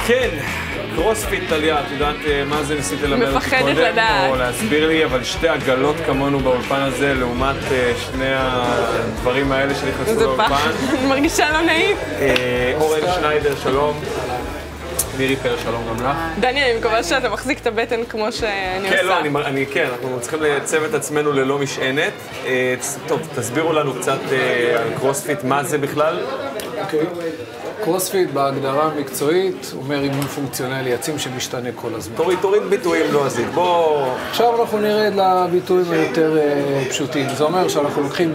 כן, קרוספיט, טליה, את יודעת מה זה ניסית ללמד אותי קודם? מפחדת לדעת. או להסביר לי, אבל שתי עגלות כמונו באולפן הזה, לעומת שני הדברים האלה שנכנסו לאולפן. אני מרגישה לא נעים. אורן שניידר, שלום. מירי פרש, שלום גם לך. דני, אני מקווה שאתה מחזיק את הבטן כמו שאני עושה. כן, לא, כן, אנחנו צריכים לייצב את עצמנו ללא משענת. טוב, תסבירו לנו קצת על קרוספיט, מה זה בכלל? אוקיי. קרוספיט בהגדרה המקצועית אומר אימון פונקציונלי עצים שמשתנה כל הזמן. תוריד ביטויים לא עזית, בוא... עכשיו אנחנו נרד לביטויים היותר פשוטים. זה אומר שאנחנו לוקחים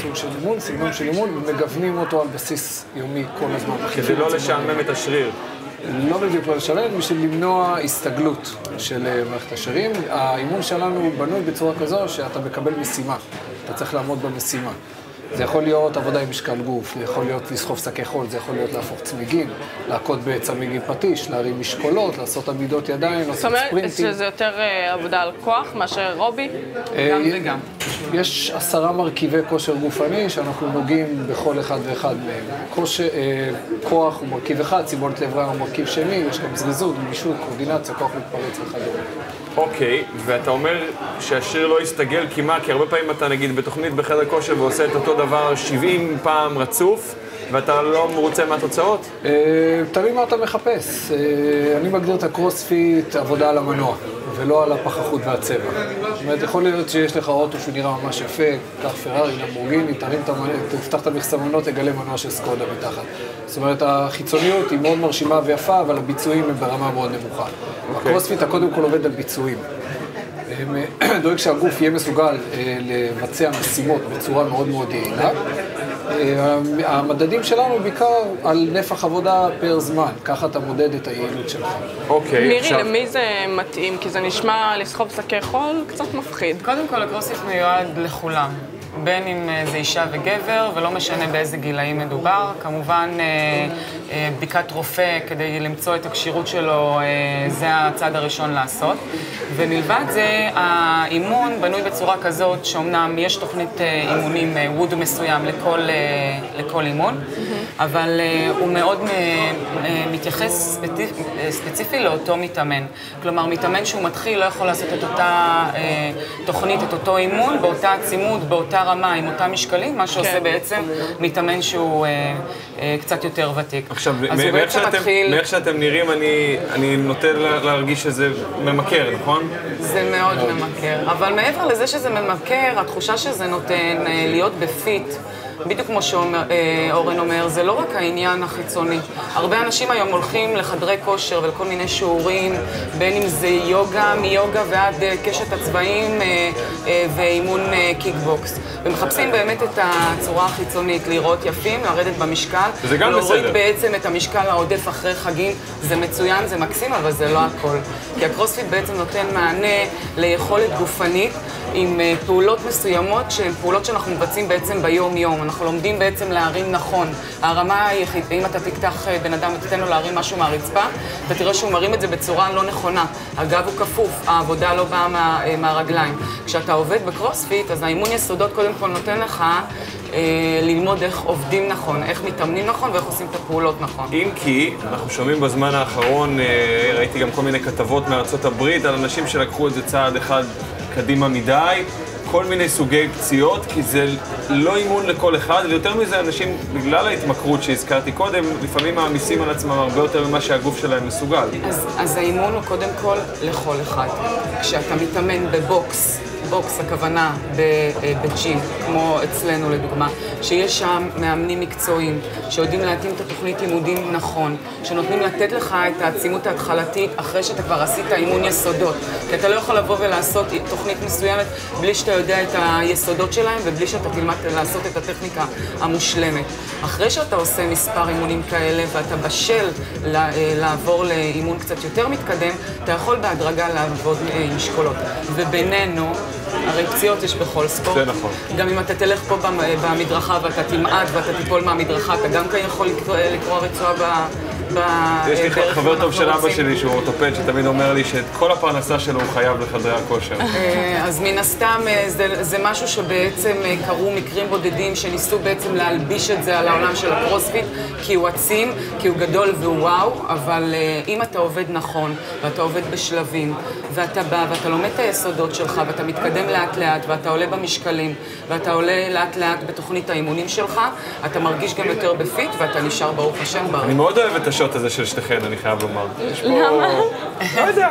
סוג של אימון, סגנון של אימון, ומגוונים אותו על בסיס יומי כל הזמן. כדי לא לשעמם את השריר. לא בדיוק לא לשלם, בשביל למנוע הסתגלות של מערכת השרירים. האימון שלנו בנוי בצורה כזו שאתה מקבל משימה. אתה צריך לעמוד במשימה. זה יכול להיות עבודה עם משקל גוף, זה יכול להיות לסחוב שקי חול, זה יכול להיות להפוך צמיגים, להכות בצמיג עם פטיש, להרים משקולות, לעשות עמידות ידיים, לעשות ספרינטים. זאת אומרת שזה יותר עבודה על כוח מאשר רובי? גם וגם. יש 10 מרכיבי כושר גופני שאנחנו נוגעים בכל אחד ואחד מהם. כוח הוא מרכיב אחד, סיבולת לב ריאה הוא מרכיב שני, יש גם זריזות, גמישות, קואורדינציה, כוח מתפרץ וכדומה. אוקיי, ואתה אומר שהשריר לא יסתגל כי מה? כי הרבה פעמים אתה נגיד בתוכנית בחדר כושר ועושה את אותו דבר 70 פעם רצוף ואתה לא מרוצה מהתוצאות? תלוי מה אתה מחפש. אני מגדיר את הקרוספיט עבודה על המנוע ולא על הפחחות והצבע. זאת אומרת, יכול להיות שיש לך אוטו שהוא נראה ממש יפה, קח פרארי, למבורגיני, תפתח את המחסמנות, תגלה מנוע של סקודה מתחת. זאת אומרת, החיצוניות היא מאוד מרשימה ויפה, אבל הביצועים הם ברמה מאוד נמוכה. הקרוספיט קודם כל עובד על ביצועים. דואג שהגוף יהיה מסוגל לבצע משימות בצורה מאוד מאוד יעילה. המדדים שלנו בעיקר על נפח עבודה פר זמן, ככה אתה מודד את היעילות שלך. אוקיי, מירי, למי זה מתאים? כי זה נשמע לסחוב שקי חול קצת מפחיד. קודם כל, הקרוספיט מיועד לכולם. בין אם זה אישה וגבר, ולא משנה באיזה גילאים מדובר. כמובן, בדיקת רופא כדי למצוא את הקשירות שלו, זה הצעד הראשון לעשות. ומלבד זה, האימון בנוי בצורה כזאת שאומנם יש תוכנית אימונים וודו מסוים לכל אימון, אבל הוא מאוד מתייחס ספציפי לאותו מתאמן. כלומר, מתאמן שהוא מתחיל לא יכול לעשות את אותה תוכנית, את אותו אימון, באותה עצימות, באותה רמה, עם אותם משקלים, מה שעושה בעצם מתאמן שהוא קצת יותר ותיק. עכשיו, מאיך שאתם נראים, אני נוטה להרגיש שזה ממכר, נכון? זה מאוד ממכר, אבל מעבר לזה שזה ממכר, התחושה שזה נותן להיות בפיט, בדיוק כמו שאורן אומר, זה לא רק העניין החיצוני. הרבה אנשים היום הולכים לחדרי כושר ולכל מיני שיעורים, בין אם זה יוגה, מיוגה ועד קשת הצבעים ואימון קיקבוקס. ומחפשים באמת את הצורה החיצונית, לראות יפים, לרדת במשקל. זה גם בסדר. להוריד בעצם את המשקל העודף אחרי חגים. זה מצוין, זה מקסים, אבל זה לא הכל. כי הקרוספיט בעצם נותן מענה ליכולת גופנית עם פעולות מסוימות שהן פעולות שאנחנו מבצעים בעצם ביום-יום. אנחנו לומדים בעצם להרים נכון. הרמה היחיד, אם אתה תקתח בן אדם ותתן לו להרים משהו מהרצפה, אתה תראה שהוא מרים את זה בצורה לא נכונה. הגב הוא כפוף, העבודה לא באה מהרגליים. כשאתה עובד בקרוספיט, אז האימון יסודות קודם כל נותן לך ללמוד איך עובדים נכון, איך מתאמנים נכון ואיך עושים את הפעולות נכון. אם כי, אנחנו שומעים בזמן האחרון, ראיתי גם כל מיני כתבות מארצות הברית על אנשים שלקחו את זה צעד אחד קדימה מדי, כל מיני סוגי פציעות, כי זה לא אימון לכל אחד, ויותר מזה אנשים, בגלל ההתמכרות שהזכרתי קודם, לפעמים מעמיסים על עצמם הרבה יותר ממה שהגוף שלהם מסוגל. אז האימון הוא קודם כל לכל אחד. כשאתה מתאמן בבוקס, בוקס הכוונה בג'ים, כמו אצלנו לדוגמה, שיש שם מאמנים מקצועיים, שיודעים להתאים את התוכנית לימודים נכון, שנותנים לתת לך את העצימות ההתחלתית אחרי שאתה כבר עשית אימון יסודות. כי אתה לא יכול לבוא ולעשות תוכנית מסוימת בלי שאתה יודע את היסודות שלהם ובלי שאתה תלמד לעשות את הטכניקה המושלמת. אחרי שאתה עושה מספר אימונים כאלה ואתה בשל לעבור לאימון קצת יותר מתקדם, אתה יכול בהדרגה לעבוד עם משקולות. ובינינו, הרי פציעות יש בכל ספורט. זה נכון. גם אם אתה תלך פה במדרכה ואתה תמעט ואתה תיפול מהמדרכה, אתה גם כן יכול לקרוע רצועה יש לי חבר טוב של אבא שלי שהוא אורתופד, שתמיד אומר לי שאת כל הפרנסה שלו הוא חייב לחדרי הכושר. אז מן הסתם זה משהו שבעצם קרו מקרים בודדים שניסו בעצם להלביש את זה על העולם של הקרוספיט, כי הוא עצים, כי הוא גדול והוא וואו, אבל אם אתה עובד נכון, ואתה עובד בשלבים, ואתה בא ואתה לומד את היסודות שלך, ואתה מתקדם לאט לאט, ואתה עולה במשקלים, ואתה עולה לאט לאט בתוכנית האימונים שלך, אתה מרגיש גם יותר בפיט, ואתה נשאר ברוך השם ברוך. אני מאוד אוהב את השוט הזה של שתיכן, אני חייב לומר. למה? לא יודע.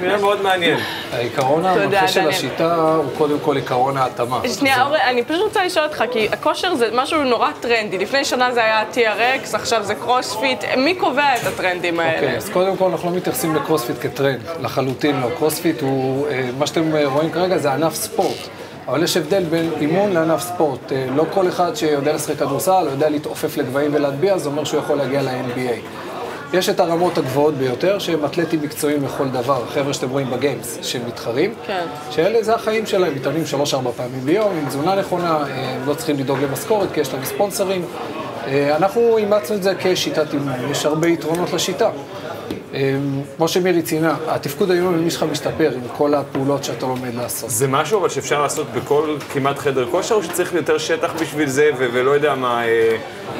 נראה מאוד מעניין. העיקרון המנחה של השיטה הוא קודם כל עיקרון ההתאמה. שנייה, אורי, אני פשוט רוצה לשאול אותך, כי הכושר זה משהו נורא טרנדי. לפני שנה זה היה TRX, עכשיו זה קרוספיט. מי קובע את הטרנדים האלה? אוקיי, אז קודם כל אנחנו לא מתייחסים לקרוספיט כטרנד, לחלוטין לא. קרוספיט הוא, מה שאתם רואים כרגע זה ענף ספורט. אבל יש הבדל בין אימון לענף ספורט. לא כל אחד שיודע לשחק כדורסל, יודע להתעופף לגבהים ולהטביע, זה אומר שהוא יכול להגיע ל-NBA. יש את הרמות הגבוהות ביותר, שהם אתלטים מקצועיים לכל דבר. חבר'ה שאתם רואים בגיימס, שהם מתחרים, שאלה זה החיים שלהם, מתאמנים 3-4 פעמים ביום, עם תזונה נכונה, הם לא צריכים לדאוג למשכורת, כי יש להם ספונסרים. אנחנו אימצנו את זה כשיטת אימון, יש הרבה יתרונות לשיטה. כמו שמירי ציינה, התפקוד היומיומי שלך משתפר עם כל הפעולות שאתה לומד לעשות. זה משהו אבל שאפשר לעשות בכל כמעט חדר כושר, או שצריך יותר שטח בשביל זה, ולא יודע מה,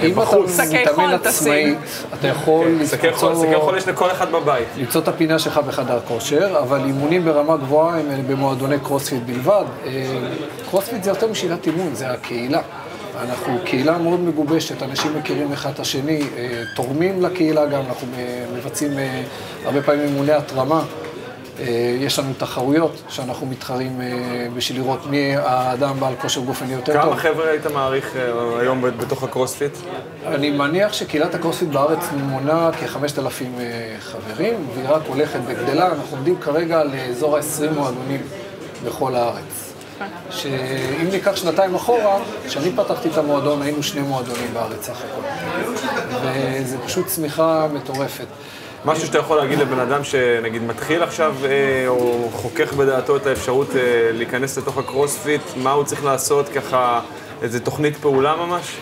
אם אתה מתאמן עצמאית, אתה יכול שקי חול יש לכל אחד בבית. למצוא את הפינה שלך בחדר כושר, אבל אימונים ברמה גבוהה הם במועדוני קרוספיט בלבד. קרוספיט זה יותר משאלת אימון, זה הקהילה. אנחנו קהילה מאוד מגובשת, אנשים מכירים אחד את השני, תורמים לקהילה גם, אנחנו מבצעים הרבה פעמים אימוני התרמה. יש לנו תחרויות שאנחנו מתחרים בשביל לראות מי האדם בעל כושר גופני יותר טוב. כמה חבר'ה היית מעריך היום בתוך הקרוספיט? אני מניח שקהילת הקרוספיט בארץ מונה כ-5,000 חברים, והיא רק הולכת וגדלה. אנחנו עומדים כרגע לאזור ה-20 מועדונים בכל הארץ. שאם ניקח שנתיים אחורה, כשאני פתחתי את המועדון, היינו 2 מועדונים בארץ סך הכל. וזה פשוט צמיחה מטורפת. משהו שאתה יכול להגיד לבן אדם שנגיד מתחיל עכשיו או חוכך בדעתו את האפשרות להיכנס לתוך הקרוספיט, מה הוא צריך לעשות ככה, איזו תוכנית פעולה ממש?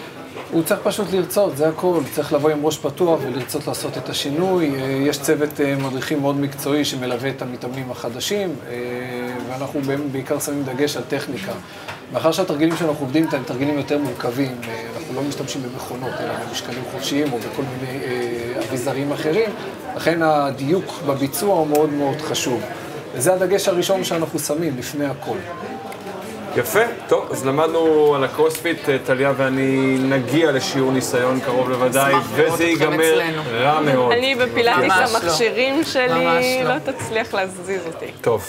הוא צריך פשוט לרצות, זה הכל. צריך לבוא עם ראש פתוח ולרצות לעשות את השינוי. יש צוות מדריכים מאוד מקצועי שמלווה את המתאמנים החדשים, ואנחנו בעיקר שמים דגש על טכניקה. מאחר שהתרגילים שאנחנו עובדים הם תרגילים יותר מורכבים, אנחנו לא משתמשים במכונות, אלא במשקלים חופשיים או בכל מיני אביזרים אחרים, לכן הדיוק בביצוע הוא מאוד מאוד חשוב. וזה הדגש הראשון שאנחנו שמים לפני הכל. יפה, טוב, אז למדנו על הקרוספיט, טליה ואני נגיע לשיעור ניסיון קרוב לוודאי, וזה ייגמר רע מאוד. אני בפילאטיס המכשירים שלי לא תצליח להזיז אותי. טוב.